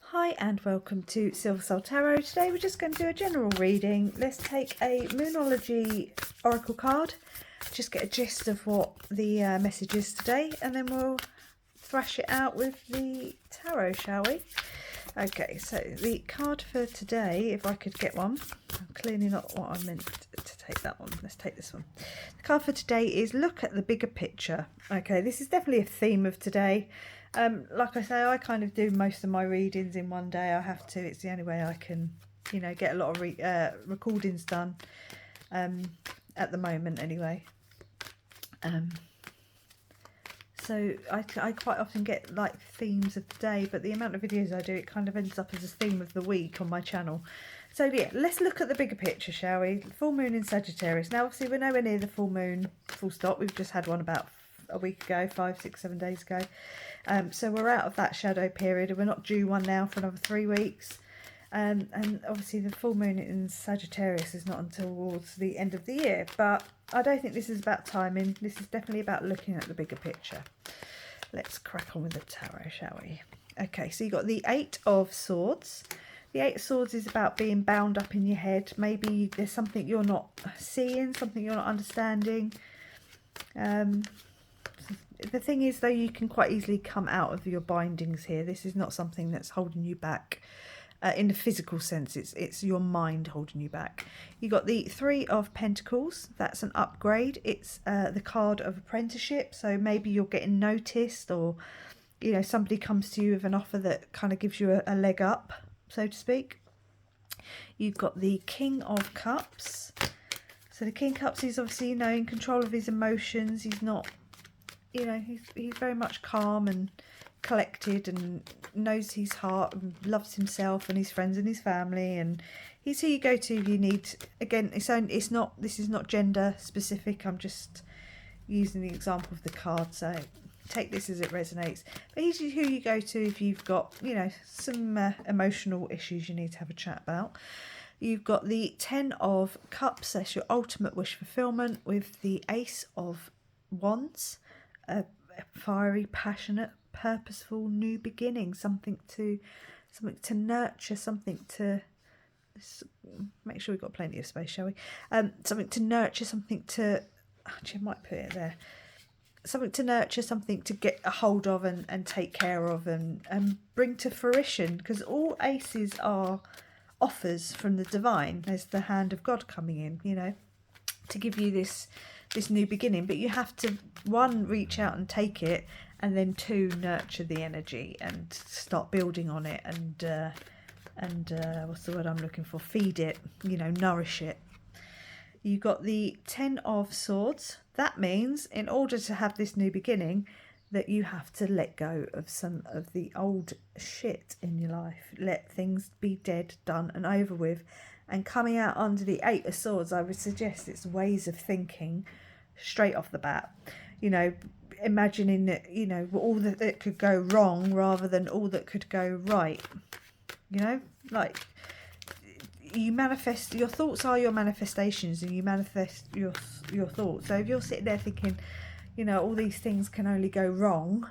Hi and welcome to Silver Soul Tarot. Today we're just going to do a general reading. Let's take a Moonology Oracle card, just get a gist of what the message is today, and then we'll thrash it out with the tarot, shall we? Okay, so the card for today, if I could get one, clearly not what I meant to take that one. Let's take this one. The card for today is Look at the Bigger Picture. Okay, this is definitely a theme of today. Like I say, I kind of do most of my readings in one day. I have to. It's the only way I can, get a lot of recordings done at the moment anyway. So I quite often get like themes of the day, but the amount of videos I do, it kind of ends up as a theme of the week on my channel. So yeah, let's look at the bigger picture, shall we? Full moon in Sagittarius. Now obviously we're nowhere near the full moon, full stop. We've just had one about a week ago, 5, 6, 7 days ago. So we're out of that shadow period and we're not due one now for another 3 weeks. And obviously the full moon in Sagittarius is not until towards the end of the year, but I don't think this is about timing. This is definitely about looking at the bigger picture. Let's crack on with the tarot, shall we? Okay, so you've got the 8 of Swords. The 8 of Swords is about being bound up in your head. Maybe there's something you're not seeing, something you're not understanding. The thing is, though, you can quite easily come out of your bindings here. This is not something that's holding you back. In the physical sense, it's your mind holding you back. You got the 3 of Pentacles. That's an upgrade. It's the card of apprenticeship. So maybe you're getting noticed, or somebody comes to you with an offer that kind of gives you a leg up, so to speak. You've got the King of Cups. So the King of Cups is obviously in control of his emotions. He's not, he's very much calm and collected and knows his heart and loves himself and his friends and his family, and he's who you go to if you need. Again, this is not gender specific. I'm just using the example of the card, so take this as it resonates. But he's who you go to if you've got some emotional issues you need to have a chat about. You've got the 10 of Cups. That's your ultimate wish fulfillment, with the Ace of Wands. A fiery, passionate, purposeful new beginning, something to nurture, something to make sure we've got plenty of space, shall we? Something to nurture, something to, actually I might put it there, something to nurture, something to get a hold of and take care of and bring to fruition, because all aces are offers from the divine. There's the hand of God coming in, to give you this new beginning, but you have to, 1, reach out and take it, and then 2, nurture the energy and start building on it, and what's the word I'm looking for, feed it, nourish it. You got the 10 of Swords. That means in order to have this new beginning, that you have to let go of some of the old shit in your life. Let things be dead, done and over with. And coming out under the 8 of Swords, I would suggest it's ways of thinking straight off the bat. Imagining that, all that could go wrong rather than all that could go right. Like, you manifest, your thoughts are your manifestations, and you manifest your thoughts. So if you're sitting there thinking, all these things can only go wrong,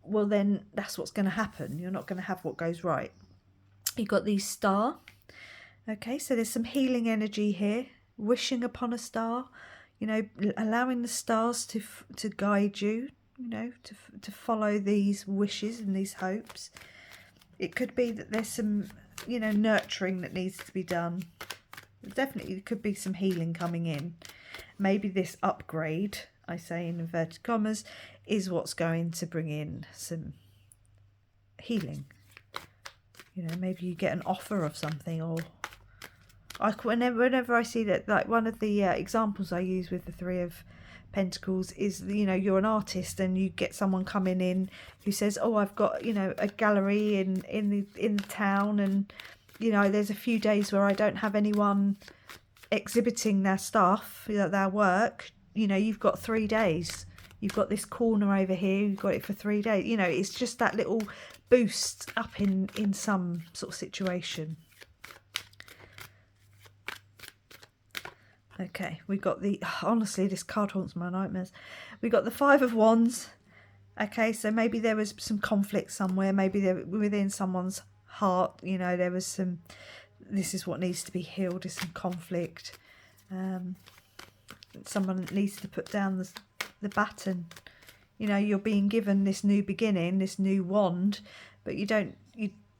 well then that's what's going to happen. You're not going to have what goes right. You've got the Star. Okay, so there's some healing energy here. Wishing upon a star, allowing the stars to guide you, to follow these wishes and these hopes. It could be that there's some, nurturing that needs to be done. Definitely could be some healing coming in. Maybe this upgrade, I say in inverted commas, is what's going to bring in some healing. Maybe you get an offer of something, or whenever I see that, like one of the examples I use with the 3 of Pentacles is, you're an artist and you get someone coming in who says, oh, I've got, a gallery in the town, and, there's a few days where I don't have anyone exhibiting their stuff, their work. You've got 3 days. You've got this corner over here. You've got it for 3 days. It's just that little boost up in some sort of situation. Okay, we got the, honestly, this card haunts my nightmares. We got the 5 of Wands. Okay, so maybe there was some conflict somewhere. Maybe there, within someone's heart, you know, there was some, this is what needs to be healed, is some conflict. Someone needs to put down the baton. You know, you're being given this new beginning, this new wand, but you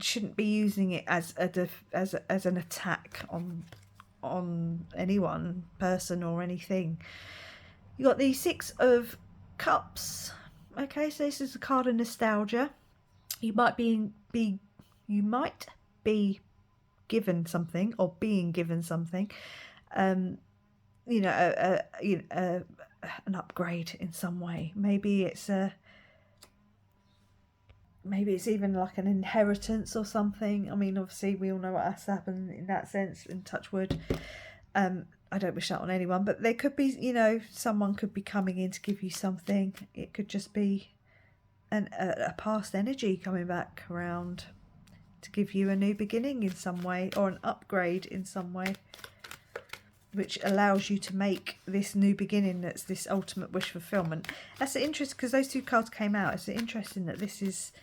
shouldn't be using it as as an attack on anyone, person or anything. You got the Six of Cups. Okay, so this is a card of nostalgia. You might be given something or being given something. You know, an upgrade in some way. Maybe it's even like an inheritance or something. I mean, obviously we all know what has happened in that sense, in touch wood. I don't wish that on anyone, but there could be, you know, someone could be coming in to give you something. It could just be a past energy coming back around to give you a new beginning in some way, or an upgrade in some way, which allows you to make this new beginning that's this ultimate wish fulfillment. That's interesting because those two cards came out. It's interesting that this is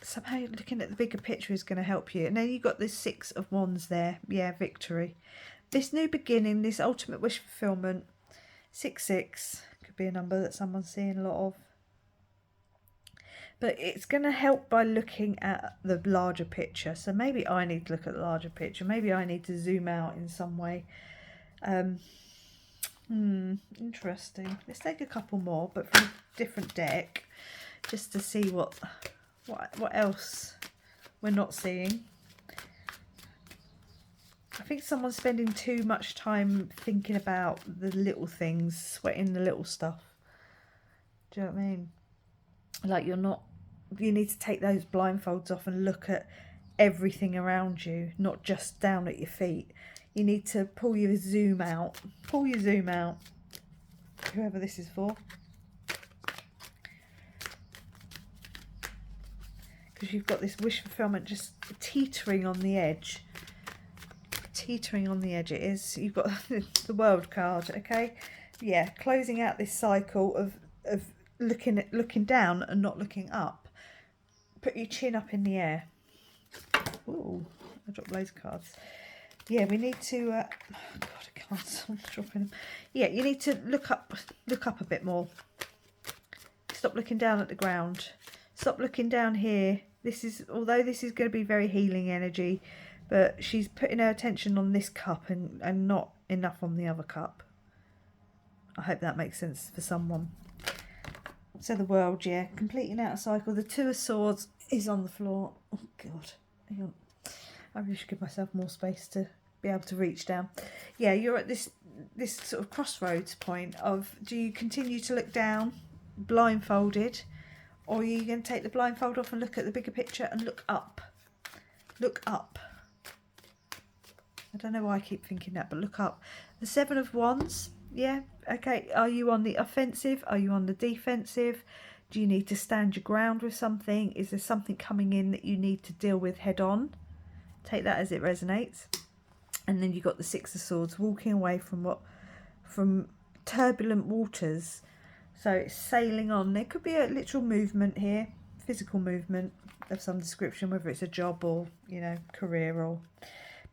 somehow looking at the bigger picture is going to help you. And then you've got this Six of Wands there. Yeah, victory. This new beginning, this ultimate wish fulfillment. 6-6 could be a number that someone's seeing a lot of. But it's going to help by looking at the larger picture. So maybe I need to look at the larger picture. Maybe I need to zoom out in some way. Interesting. Let's take a couple more, but from a different deck, just to see what else we're not seeing. I think someone's spending too much time thinking about the little things, sweating the little stuff. Do you know what I mean? Like you need to take those blindfolds off and look at everything around you, not just down at your feet. You need to pull your zoom out. Pull your zoom out. Whoever this is for. Because you've got this wish fulfillment just teetering on the edge. Teetering on the edge it is. You've got the World card, okay? Yeah, closing out this cycle of looking down and not looking up. Put your chin up in the air. Ooh, I dropped loads of cards. Yeah, we need to God, I can't stop dropping them. Yeah, you need to look up a bit more. Stop looking down at the ground. Stop looking down here. Although this is going to be very healing energy, but she's putting her attention on this cup and not enough on the other cup. I hope that makes sense for someone. So the World, yeah, completing out a cycle. The Two of Swords is on the floor. Oh God, hang on. I really should give myself more space to be able to reach down. Yeah, you're at this sort of crossroads point of, do you continue to look down blindfolded, or are you going to take the blindfold off and look at the bigger picture and look up? Look up. I don't know why I keep thinking that, but look up. The Seven of Wands, yeah, okay. Are you on the offensive? Are you on the defensive? Do you need to stand your ground with something? Is there something coming in that you need to deal with head on? Take that as it resonates. And then you've got the Six of Swords, walking away from turbulent waters. So it's sailing on. There could be a literal movement here, physical movement of some description, whether it's a job or, you know, career or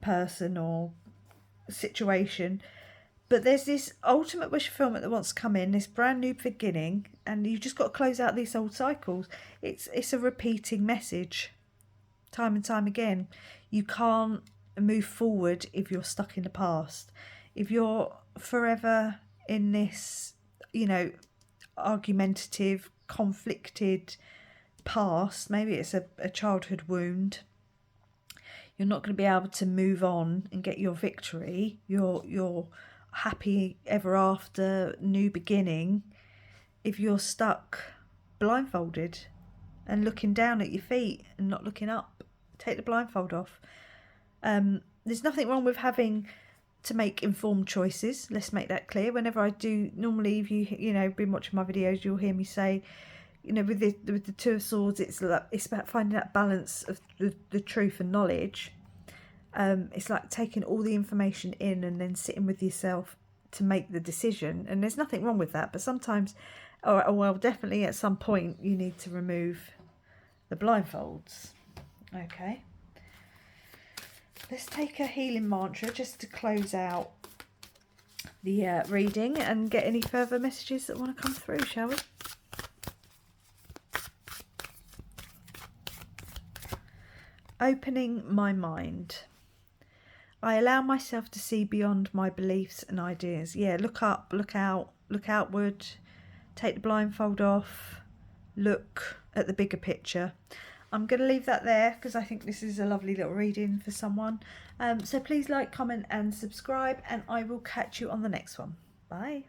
person or situation. But there's this ultimate wish fulfillment that wants to come in, this brand new beginning, and you've just got to close out these old cycles. It's a repeating message, time and time again. You can't move forward if you're stuck in the past. If you're forever in this, you know, argumentative, conflicted past, maybe it's a childhood wound, you're not going to be able to move on and get your victory, your happy ever after new beginning, if you're stuck blindfolded and looking down at your feet and not looking up. Take the blindfold off. There's nothing wrong with having to make informed choices. Let's make that clear. Whenever I do, normally if you know been watching my videos, you'll hear me say, you know, with the Two of Swords, it's about finding that balance of the truth and knowledge. It's like taking all the information in and then sitting with yourself to make the decision. And there's nothing wrong with that. But sometimes Or well, definitely at some point you need to remove the blindfolds. Okay. Let's take a healing mantra just to close out the reading and get any further messages that want to come through, shall we? Opening my mind. I allow myself to see beyond my beliefs and ideas. Yeah, look up, look out, look outward, take the blindfold off, look at the bigger picture. I'm going to leave that there because I think this is a lovely little reading for someone. So please like, comment and subscribe, and I will catch you on the next one. Bye.